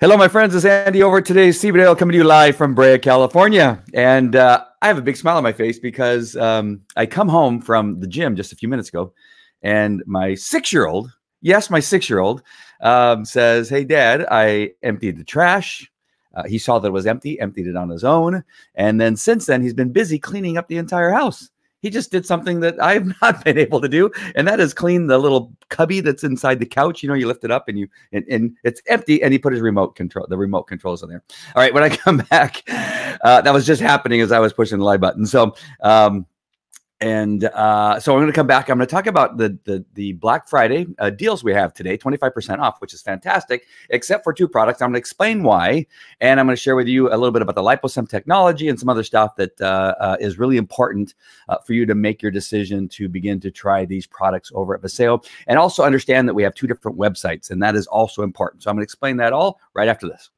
Hello, my friends. It's Andy over at today's CBD coming to you live from Brea, California. And I have a big smile on my face because I come home from the gym just a few minutes ago, and my 6-year-old, yes, my 6-year-old, says, "Hey, Dad, I emptied the trash." He saw that it was empty, emptied it on his own. And then since then, he's been busy cleaning up the entire house. He just did something that I have not been able to do, and that is clean the little cubby that's inside the couch. You know, you lift it up and and it's empty, and he put his remote controls in there. All right, when I come back, that was just happening as I was pushing the live button. So so I'm going to come back. I'm going to talk about the Black Friday deals we have today, 25% off, which is fantastic, except for 2 products. I'm going to explain why, and I'm going to share with you a little bit about the liposome technology and some other stuff that is really important for you to make your decision to begin to try these products over at Vasayo, and also understand that we have 2 different websites, and that is also important. So I'm going to explain that all right after this.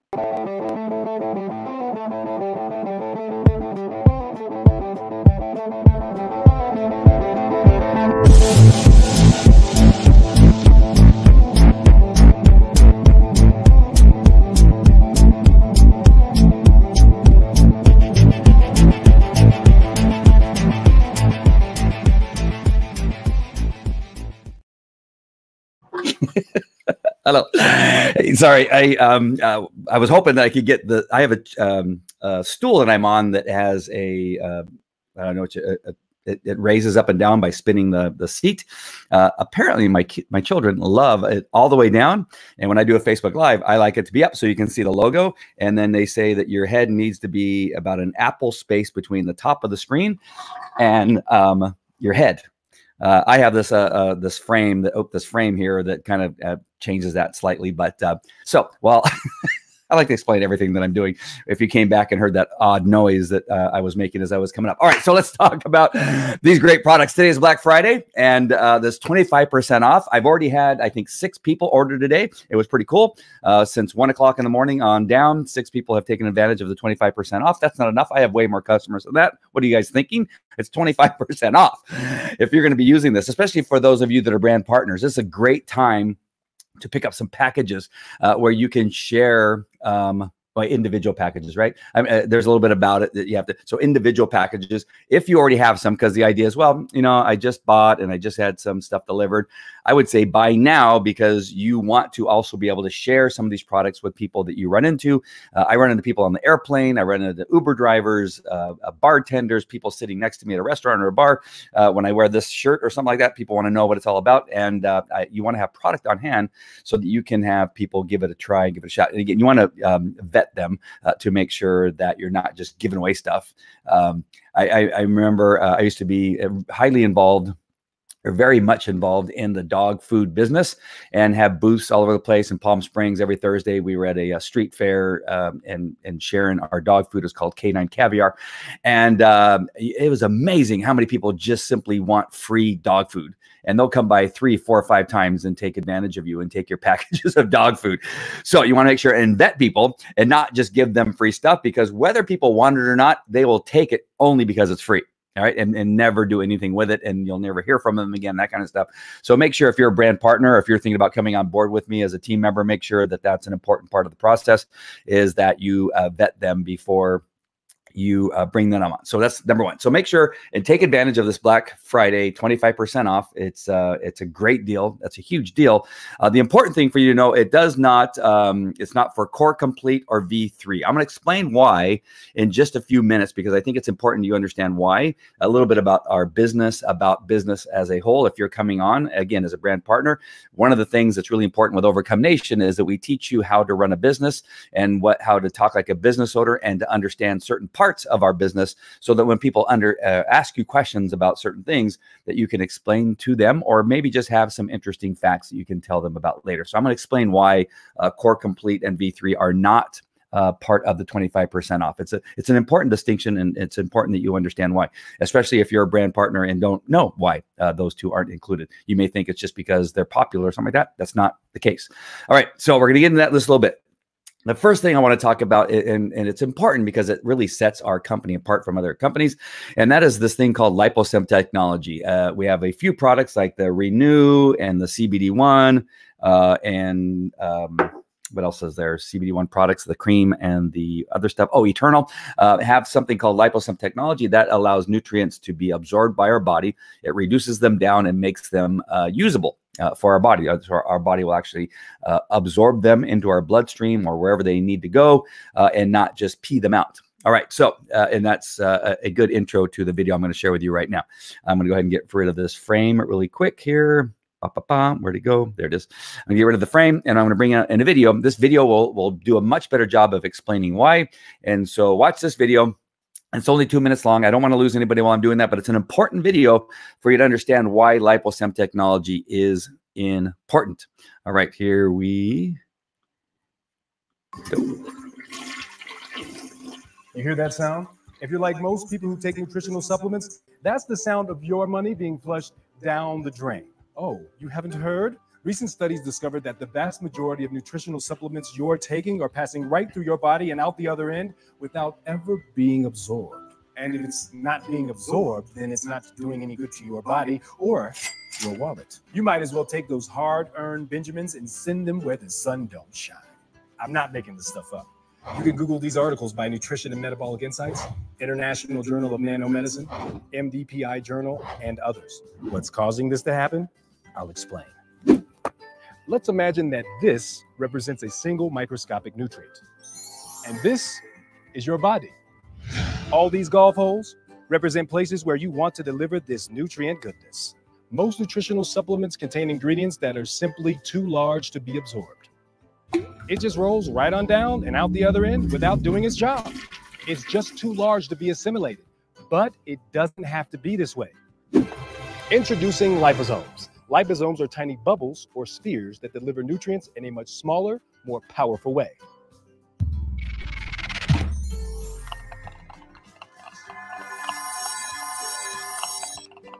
Hello. Hey, sorry, I was hoping that I could get the. I have a stool that I'm on that has a I don't know what it raises up and down by spinning the seat. Apparently, my children love it all the way down, and when I do a Facebook Live, I like it to be up so you can see the logo. And then they say that your head needs to be about an apple space between the top of the screen and your head. I have this this frame here that kind of changes that slightly, but so well. I like to explain everything that I'm doing. If you came back and heard that odd noise that I was making as I was coming up. All right, so let's talk about these great products. Today is Black Friday, and this 25% off. I've already had, I think, 6 people order today. It was pretty cool. Since 1 o'clock in the morning on down, 6 people have taken advantage of the 25% off. That's not enough. I have way more customers than that. What are you guys thinking? It's 25% off. If you're going to be using this, especially for those of you that are brand partners, this is a great time to pick up some packages where you can share by individual packages, right? I mean, there's a little bit about it that you have to, so individual packages, if you already have some, because the idea is, well, you know, I just bought and I just had some stuff delivered. I would say buy now because you want to also be able to share some of these products with people that you run into. I run into people on the airplane. I run into Uber drivers, bartenders, people sitting next to me at a restaurant or a bar. When I wear this shirt or something like that, people want to know what it's all about. And you want to have product on hand so that you can have people give it a try, give it a shot. And again, you want to vet them to make sure that you're not just giving away stuff. I remember I used to be highly involved, or very much involved in the dog food business, and have booths all over the place in Palm Springs. Every Thursday we were at a street fair and sharing our dog food. Is called K9 Caviar. And it was amazing how many people just simply want free dog food. And they'll come by 3, 4, 5 times and take advantage of you and take your packages of dog food. So you want to make sure and vet people and not just give them free stuff, because whether people want it or not, they will take it only because it's free. All right. And never do anything with it. And you'll never hear from them again, that kind of stuff. So make sure if you're a brand partner, or if you're thinking about coming on board with me as a team member, make sure that that's an important part of the process, is that you vet them before you bring them on. So that's number 1. So make sure and take advantage of this Black Friday 25% off. It's a great deal. That's a huge deal. The important thing for you to know, it does not, it's not for Core Complete or V3. I'm going to explain why in just a few minutes, because I think it's important you understand why. A little bit about our business, about business as a whole. If you're coming on, again, as a brand partner, one of the things that's really important with Overcome Nation is that we teach you how to run a business and how to talk like a business owner, and to understand certain parts of our business, so that when people ask you questions about certain things, that you can explain to them, or maybe just have some interesting facts that you can tell them about later. So I'm going to explain why Core Complete and V3 are not part of the 25% off. It's an important distinction, and it's important that you understand why, especially if you're a brand partner and don't know why those 2 aren't included. You may think it's just because they're popular or something like that. That's not the case. All right, so we're going to get into that list a little bit. The first thing I want to talk about, and it's important because it really sets our company apart from other companies, and that is this thing called liposome technology. We have a few products like the Renew and the CBD1, and what else is there? CBD1 products, the cream and the other stuff. Oh, Eternal have something called liposome technology that allows nutrients to be absorbed by our body. It reduces them down and makes them usable for our body. So our body will actually absorb them into our bloodstream or wherever they need to go and not just pee them out. All right, so, and that's a good intro to the video I'm going to share with you right now. I'm going to go ahead and get rid of this frame really quick here. Where'd it go? There it is. I'm going to get rid of the frame, and I'm going to bring out in a video. This video will do a much better job of explaining why. And so watch this video. It's only 2 minutes long. I don't want to lose anybody while I'm doing that, but it's an important video for you to understand why liposome technology is important. All right, here we go. You hear that sound? If you're like most people who take nutritional supplements, that's the sound of your money being flushed down the drain. Oh, you haven't heard? Recent studies discovered that the vast majority of nutritional supplements you're taking are passing right through your body and out the other end without ever being absorbed. And if it's not being absorbed, then it's not doing any good to your body or your wallet. You might as well take those hard-earned Benjamins and send them where the sun don't shine. I'm not making this stuff up. You can Google these articles by Nutrition and Metabolic Insights, International Journal of Nanomedicine, MDPI Journal, and others. What's causing this to happen? I'll explain. Let's imagine that this represents a single microscopic nutrient, and this is your body. All these golf holes represent places where you want to deliver this nutrient goodness. Most nutritional supplements contain ingredients that are simply too large to be absorbed. It just rolls right on down and out the other end without doing its job. It's just too large to be assimilated, but it doesn't have to be this way. Introducing liposomes. Liposomes are tiny bubbles or spheres that deliver nutrients in a much smaller, more powerful way.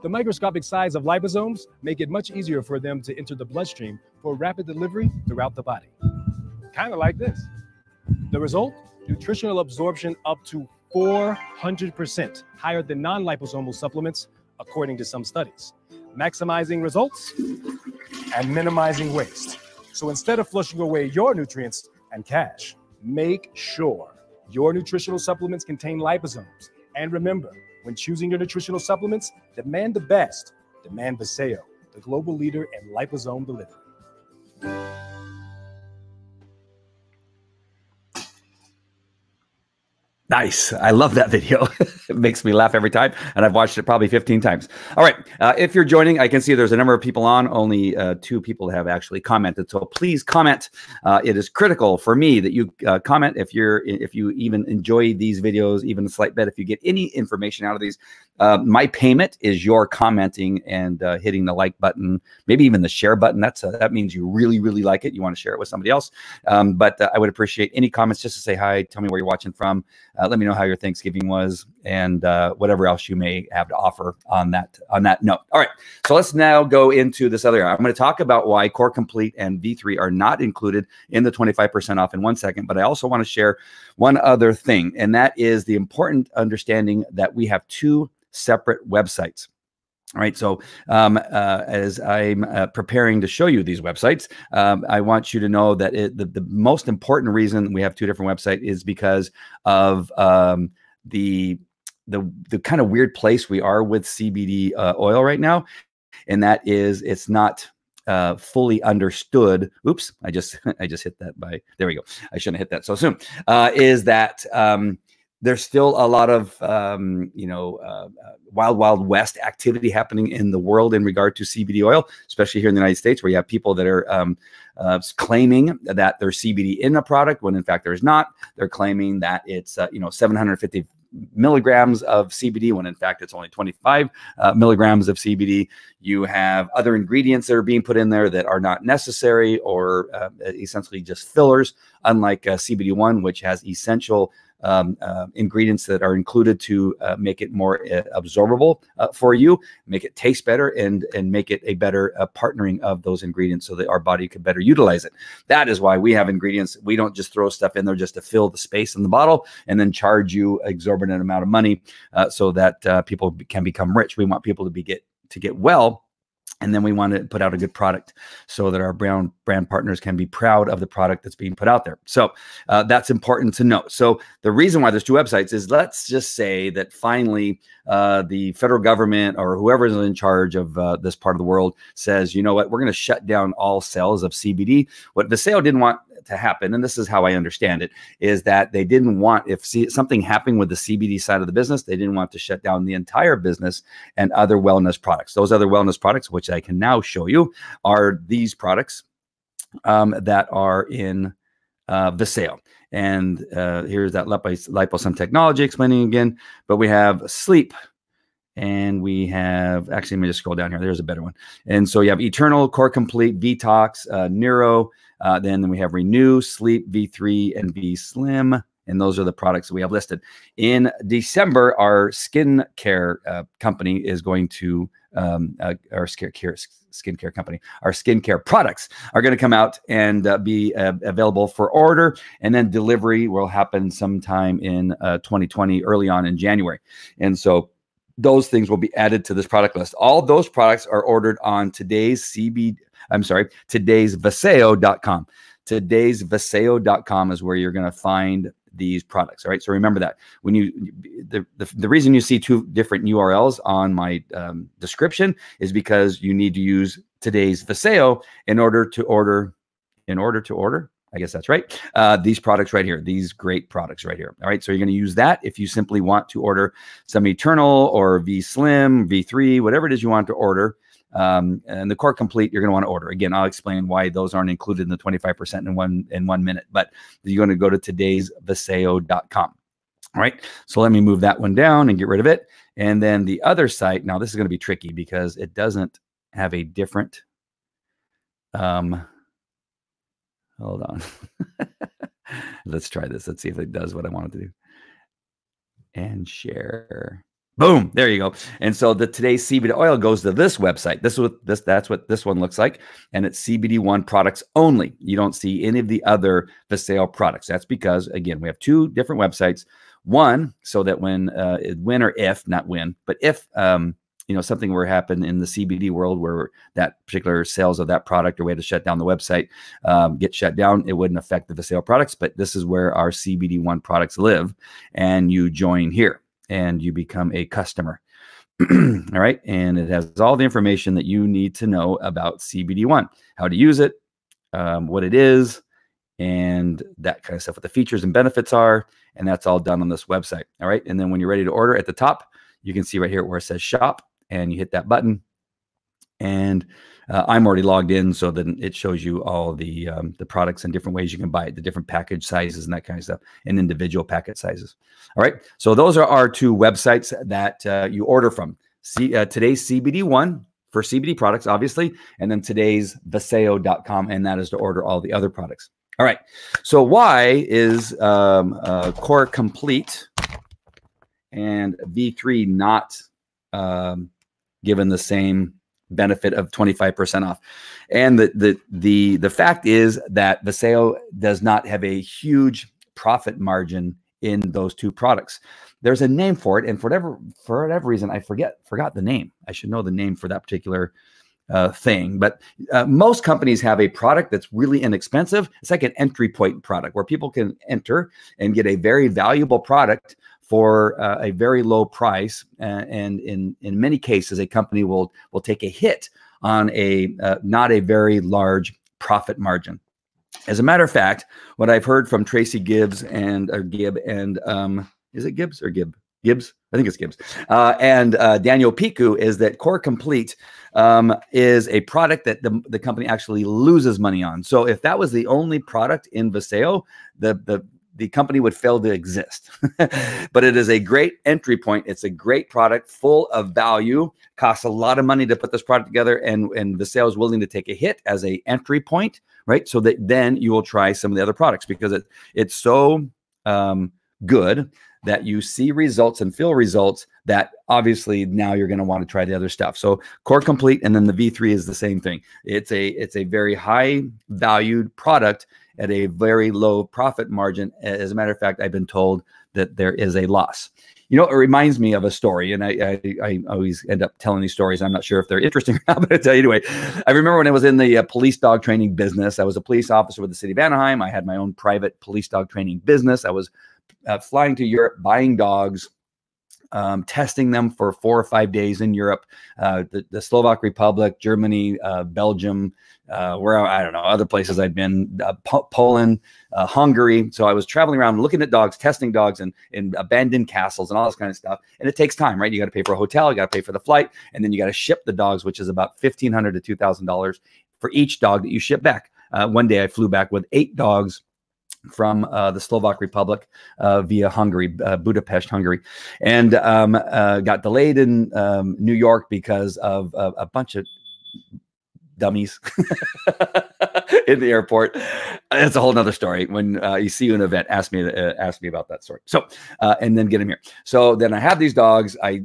The microscopic size of liposomes make it much easier for them to enter the bloodstream for rapid delivery throughout the body. Kind of like this. The result? Nutritional absorption up to 400% higher than non-liposomal supplements, according to some studies. Maximizing results and minimizing waste. So instead of flushing away your nutrients and cash, make sure your nutritional supplements contain liposomes. And remember, when choosing your nutritional supplements, demand the best. Demand Vasayo, the global leader in liposome delivery. Nice. I love that video. It makes me laugh every time, and I've watched it probably 15 times. All right. If you're joining, I can see there's a number of people on. Only 2 people have actually commented. So please comment. It is critical for me that you comment if you even enjoy these videos, even a slight bit. If you get any information out of these, my payment is your commenting and hitting the like button, maybe even the share button. That means you really, really like it. You want to share it with somebody else. But I would appreciate any comments just to say hi. Tell me where you're watching from. Let me know how your Thanksgiving was and whatever else you may have to offer on that note. All right, so let's now go into this other. I'm going to talk about why Core Complete and V3 are not included in the 25% off in 1 second, but I also want to share one other thing, and that is the important understanding that we have 2 separate websites. All right, so as I'm preparing to show you these websites, I want you to know that the most important reason we have 2 different websites is because of the kind of weird place we are with CBD oil right now, and that is it's not fully understood. Oops, I just hit that by, there we go. I shouldn't have hit that so soon. Is that there's still a lot of, wild west activity happening in the world in regard to CBD oil, especially here in the United States, where you have people that are claiming that there's CBD in a product when in fact there's not. They're claiming that it's 750 milligrams of CBD when in fact it's only 25 milligrams of CBD. You have other ingredients that are being put in there that are not necessary or essentially just fillers, unlike CBD1, which has essential ingredients that are included to make it more absorbable for you, make it taste better, and make it a better partnering of those ingredients so that our body could better utilize it. That is why we have ingredients. We don't just throw stuff in there just to fill the space in the bottle and then charge you exorbitant amount of money so that people can become rich. We want people to get well And then we want to put out a good product so that our brand partners can be proud of the product that's being put out there. So that's important to note. So the reason why there's two websites is, let's just say that finally the federal government or whoever is in charge of this part of the world says, you know what, we're going to shut down all sales of CBD. What Vasayo didn't want to happen, and this is how I understand it, is that they didn't want, if something happened with the CBD side of the business, they didn't want to shut down the entire business and other wellness products. Those other wellness products, which I can now show you, are these products that are in Vasayo. And here's that liposome technology explaining again, but we have sleep. And we have, actually, let me just scroll down here. There's a better one. And so you have Eternal, Core Complete, Detox, Neuro. Then we have Renew, Sleep, V3, and V Slim. And those are the products that we have listed. In December, our skincare company is going to, our skincare company, our skincare products are going to come out and be available for order. And then delivery will happen sometime in 2020, early on in January. And so those things will be added to this product list. All those products are ordered on today's Vasayo.com. Today's Vasayo.com is where you're going to find these products. All right. So remember that when you, the reason you see two different URLs on my description is because you need to use today's Vasayo in order to order, I guess that's right. These products right here, these great products right here. All right. So you're going to use that if you simply want to order some Eternal or V Slim, V3, whatever it is you want to order. And the Core Complete, you're going to want to order. Again, I'll explain why those aren't included in the 25% in 1 minute, but you're going to go to today's Vasayo.com. All right. So let me move that one down and get rid of it. And then the other site, now this is going to be tricky because it doesn't have a different, hold on. Let's try this. Let's see if it does what I want it to do. And share. Boom. There you go. And so the today's CBD oil goes to this website. That's what this one looks like. And it's CBD1 products only. You don't see any of the other Vasayo products. That's because, again, we have two different websites. One, so that when or if, not when, but if you know, something were to happen in the CBD world where that particular sales of that product or we had to shut down the website get shut down, it wouldn't affect the Vasayo products. But this is where our CBD1 products live, and you join here and you become a customer. All right. And it has all the information that you need to know about CBD1, how to use it, what it is, and that kind of stuff, what the features and benefits are. And that's all done on this website. All right. And then when you're ready to order, at the top, you can see right here where it says shop, and you hit that button. And I'm already logged in, so that it shows you all the products and different ways you can buy it, the different package sizes and that kind of stuff, and individual packet sizes. All right. So those are our two websites that you order from. Today's CBD1 for CBD products, obviously, and then today's Vasayo.com, and that is to order all the other products. All right. So why is Core Complete and V3 not given the same benefit of 25% off? And the fact is that Vasayo does not have a huge profit margin in those two products. There's a name for it, and for whatever reason, I forgot the name. I should know the name for that particular thing. But most companies have a product that's really inexpensive. It's like an entry point product where people can enter and get a very valuable product for a very low price. And in many cases, a company will take a hit on a not a very large profit margin. As a matter of fact, what I've heard from Tracy Gibbs and Gibb and is it Gibbs or Gibb? Gibbs? I think it's Gibbs. And Daniel Piku is that Core Complete is a product that the company actually loses money on. So if that was the only product in Vasayo, the company would fail to exist. But it is a great entry point. It's a great product full of value, costs a lot of money to put this product together, and Vasayo is willing to take a hit as a entry point, right? So that then you will try some of the other products, because it's so good that you see results and feel results that obviously now you're going to want to try the other stuff. So Core Complete, and then the V3 is the same thing. It's a very high valued product at a very low profit margin. As a matter of fact, I've been told that there is a loss. You know, it reminds me of a story, and I always end up telling these stories. I'm not sure if they're interesting or not, but I'll tell you anyway. I remember when I was in the police dog training business. I was a police officer with the city of Anaheim. I had my own private police dog training business. I was flying to Europe, buying dogs, testing them for 4 or 5 days in Europe, the Slovak Republic, Germany, Belgium, where I don't know, other places I'd been, Poland, Hungary. So I was traveling around looking at dogs, testing dogs in abandoned castles and all this kind of stuff. And it takes time, right? You got to pay for a hotel, you got to pay for the flight, and then you got to ship the dogs, which is about $1,500 to $2,000 for each dog that you ship back. One day I flew back with 8 dogs from the Slovak Republic via Hungary, Budapest, Hungary, and got delayed in New York because of a bunch of dummies in the airport. It's a whole nother story. When you see you in an event, ask me about that story. So, and then get them here. So then I have these dogs. I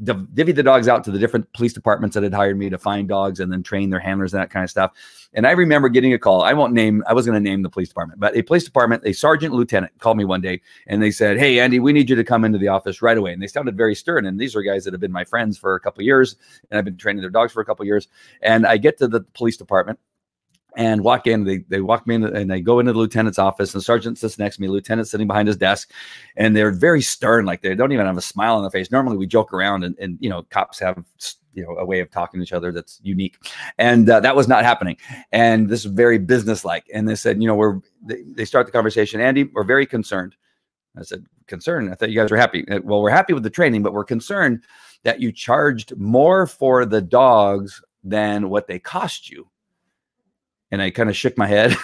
divvied the dogs out to the different police departments that had hired me to find dogs and then train their handlers and that kind of stuff. And I remember getting a call. I was going to name the police department, but a police department, a sergeant lieutenant called me one day and they said, "Hey, Andy, we need you to come into the office right away." And they sounded very stern. And these are guys that have been my friends for a couple of years, and I've been training their dogs for a couple of years. And I get to the police department and walk in. They walk me in, and I go into the lieutenant's office, and the sergeant sits next to me, lieutenant's sitting behind his desk, and they're very stern. Like, they don't even have a smile on their face. Normally we joke around, and you know, cops have, you know, a way of talking to each other that's unique. And that was not happening. And this is very businesslike. And they said, you know, they start the conversation, "Andy, we're very concerned." I said, "Concerned? I thought you guys were happy." "Well, we're happy with the training, but we're concerned that you charged more for the dogs than what they cost you." And I kind of shook my head.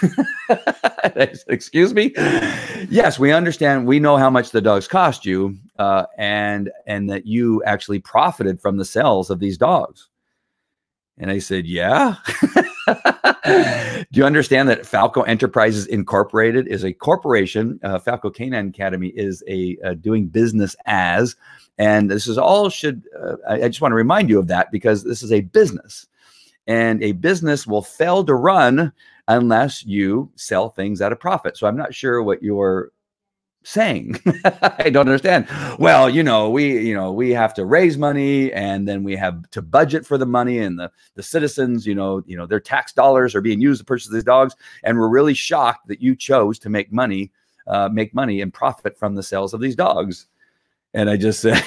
I said, "Excuse me?" "Yes, we understand. We know how much the dogs cost you, and that you actually profited from the sales of these dogs." And I said, "Yeah." "Do you understand that Falco Enterprises Incorporated is a corporation? Falco Canine Academy is a doing business as, and this is all I just want to remind you of that, because this is a business. And a business will fail to run unless you sell things at a profit. So I'm not sure what you're saying." "I don't understand." "Well, we have to raise money, and then we have to budget for the money, and the citizens, their tax dollars are being used to purchase these dogs. And we're really shocked that you chose to make money and profit from the sales of these dogs." And I just said,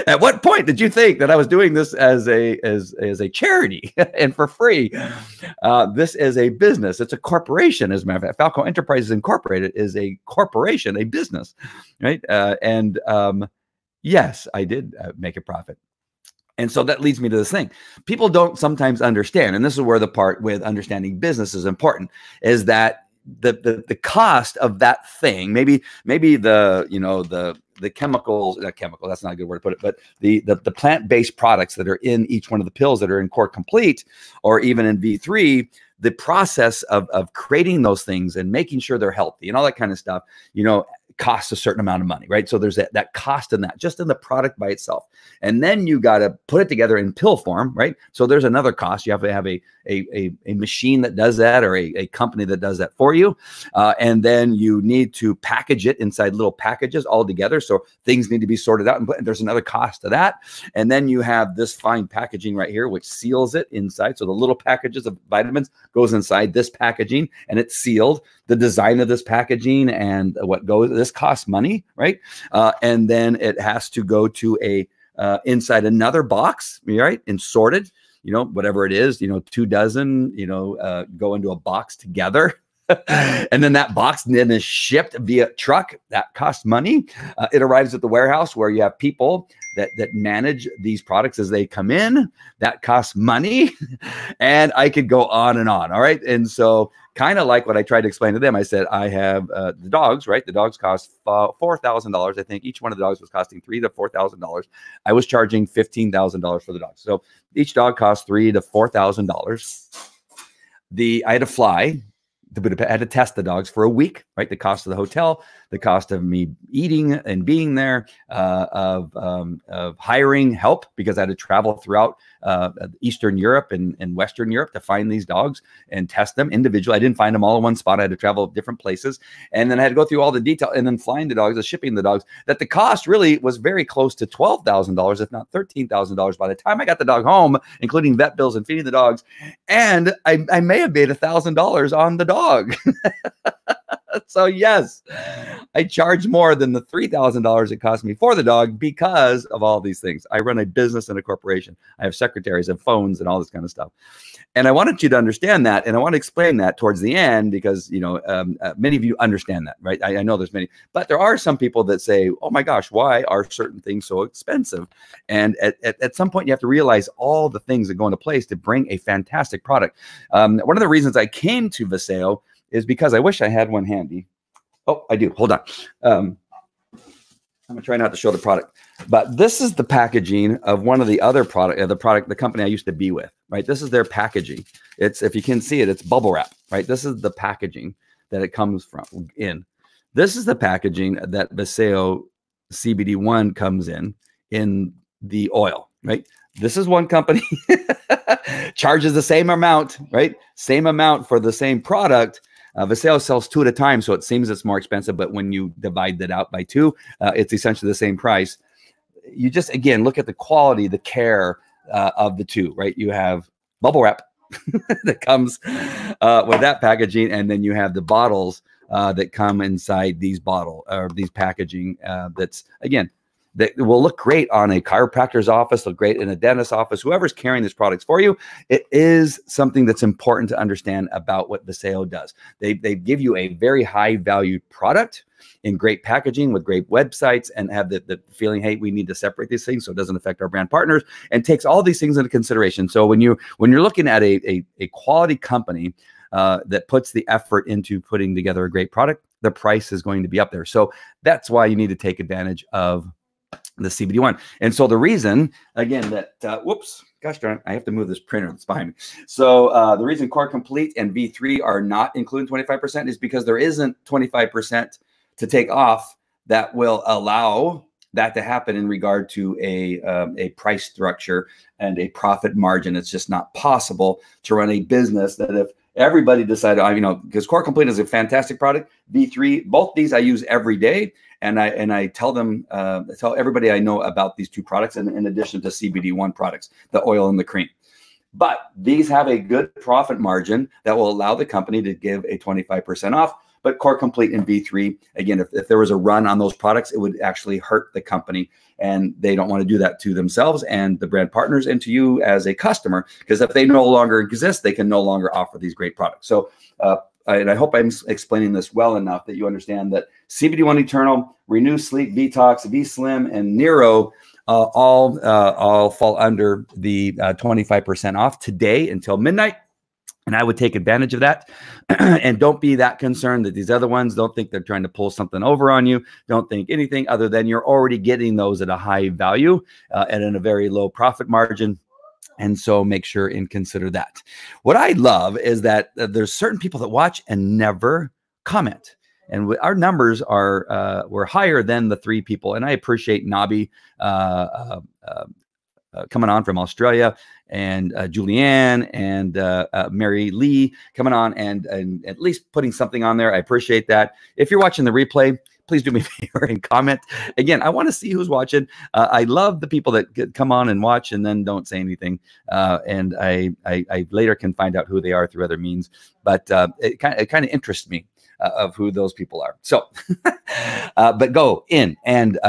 "At what point did you think that I was doing this as a charity and for free? This is a business. It's a corporation. As a matter of fact, Falco Enterprises Incorporated is a corporation, a business, right?" Yes, I did make a profit. And so that leads me to this thing. People don't sometimes understand, and this is where the part with understanding business is important, is that the cost of that thing, maybe the chemicals, not chemical, that's not a good word to put it, but the plant-based products that are in each one of the pills that are in Core Complete, or even in V3, the process of creating those things and making sure they're healthy and all that kind of stuff, costs a certain amount of money, right? So there's that cost in that, just in the product by itself. And then you got to put it together in pill form, right? So there's another cost. You have to have a machine that does that, or a company that does that for you. And then you need to package it inside little packages all together. So things need to be sorted out, and there's another cost to that. And then you have this fine packaging right here, which seals it inside. So the little packages of vitamins goes inside this packaging, and it's sealed. The design of this packaging and what goes, this costs money, right? And then it has to go to inside another box, right? And sorted, whatever it is, 2 dozen, go into a box together. And then that box then is shipped via truck. That costs money. It arrives at the warehouse where you have people that manage these products as they come in. That costs money. And I could go on and on. All right. And so kind of like what I tried to explain to them, I said, I have the dogs, right? The dogs cost $4,000. I think each one of the dogs was costing $3,000 to $4,000. I was charging $15,000 for the dogs. So each dog cost $3,000 to $4,000. I had to fly to Budapest. I had to test the dogs for a week, right? The cost of the hotel, the cost of me eating and being there, of hiring help because I had to travel throughout Eastern Europe and Western Europe to find these dogs and test them individually. I didn't find them all in one spot. I had to travel different places. And then I had to go through all the detail and then flying the dogs, shipping the dogs, that the cost really was very close to $12,000, if not $13,000 by the time I got the dog home, including vet bills and feeding the dogs. And I may have made $1,000 on the dog. So yes, I charge more than the $3,000 it cost me for the dog because of all these things. I run a business and a corporation. I have secretaries and phones and all this kind of stuff. And I wanted you to understand that. And I want to explain that towards the end because, you know, many of you understand that, right? I know there's many, but there are some people that say, oh my gosh, why are certain things so expensive? And at some point you have to realize all the things that go into place to bring a fantastic product. One of the reasons I came to Vasayo is because I wish I had one handy. Oh, I do. Hold on. I'm gonna try not to show the product, but this is the packaging of one of the other the company I used to be with, right? This is their packaging. It's, if you can see it, it's bubble wrap, right? This is the packaging that it comes from in. This is the packaging that Vasayo CBD1 comes in the oil, right? This is one company charges the same amount, right? Same amount for the same product. Vasayo sells 2 at a time, so it seems it's more expensive, but when you divide that out by 2, it's essentially the same price. You just, again, look at the quality, the care of the two, right? You have bubble wrap that comes with that packaging, and then you have the bottles that come inside these these packaging that's, again, that will look great on a chiropractor's office, look great in a dentist's office, whoever's carrying these products for you. It is something that's important to understand about what Vasayo does. They give you a very high value product in great packaging with great websites and have the feeling, hey, we need to separate these things so it doesn't affect our brand partners, and takes all these things into consideration. So when you're looking at a quality company that puts the effort into putting together a great product, the price is going to be up there. So that's why you need to take advantage of the CBD1. And so the reason, again, that, whoops, gosh darn it, I have to move this printer that's behind me. So the reason Core Complete and V3 are not including 25% is because there isn't 25% to take off that will allow that to happen in regard to a price structure and a profit margin. It's just not possible to run a business that if everybody decided, you know, because Core Complete is a fantastic product. V3, both these I use every day. And I tell them, tell everybody I know about these two products, and in addition to CBD1 products, the oil and the cream. But these have a good profit margin that will allow the company to give a 25% off. But Core Complete and V3, again, if there was a run on those products, it would actually hurt the company. And they don't want to do that to themselves and the brand partners and to you as a customer, because if they no longer exist, they can no longer offer these great products. So, and I hope I'm explaining this well enough that you understand that CBD1 Eternal, Renew Sleep, Detox, V-Slim, and Nero all fall under the 25% off today until midnight. And I would take advantage of that. And don't be that concerned that these other ones, don't think they're trying to pull something over on you. Don't think anything other than you're already getting those at a high value and in a very low profit margin. And so make sure and consider that. What I love is that there's certain people that watch and never comment. And our numbers are were higher than the 3 people. And I appreciate Nabi coming on from Australia, and Julianne and Mary Lee coming on and at least putting something on there. I appreciate that. If you're watching the replay, please do me a favor and comment. Again, I want to see who's watching. I love the people that come on and watch and then don't say anything. And I later can find out who they are through other means. But it kind of interests me of who those people are. So, but go in and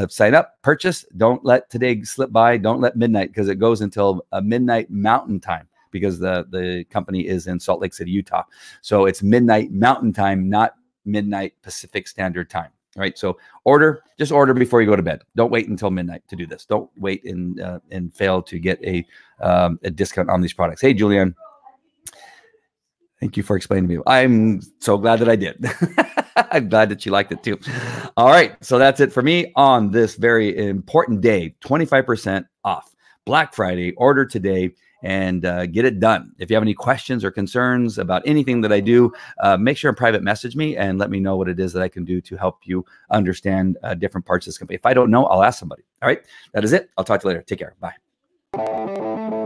sign up, purchase. Don't let today slip by. Don't let midnight, because it goes until midnight Mountain Time, because the company is in Salt Lake City, Utah. So it's midnight Mountain Time, not midnight Pacific Standard Time. Right. So just order before you go to bed. Don't wait until midnight to do this. Don't wait and fail to get a discount on these products. Hey, Julianne. Thank you for explaining to me. I'm so glad that I did. I'm glad that you liked it too. All right. So that's it for me on this very important day. 25% off. Black Friday. Order today and get it done. If you have any questions or concerns about anything that I do, make sure and private message me and let me know what it is that I can do to help you understand different parts of this company. If I don't know, I'll ask somebody. All right, that is it. I'll talk to you later. Take care. Bye.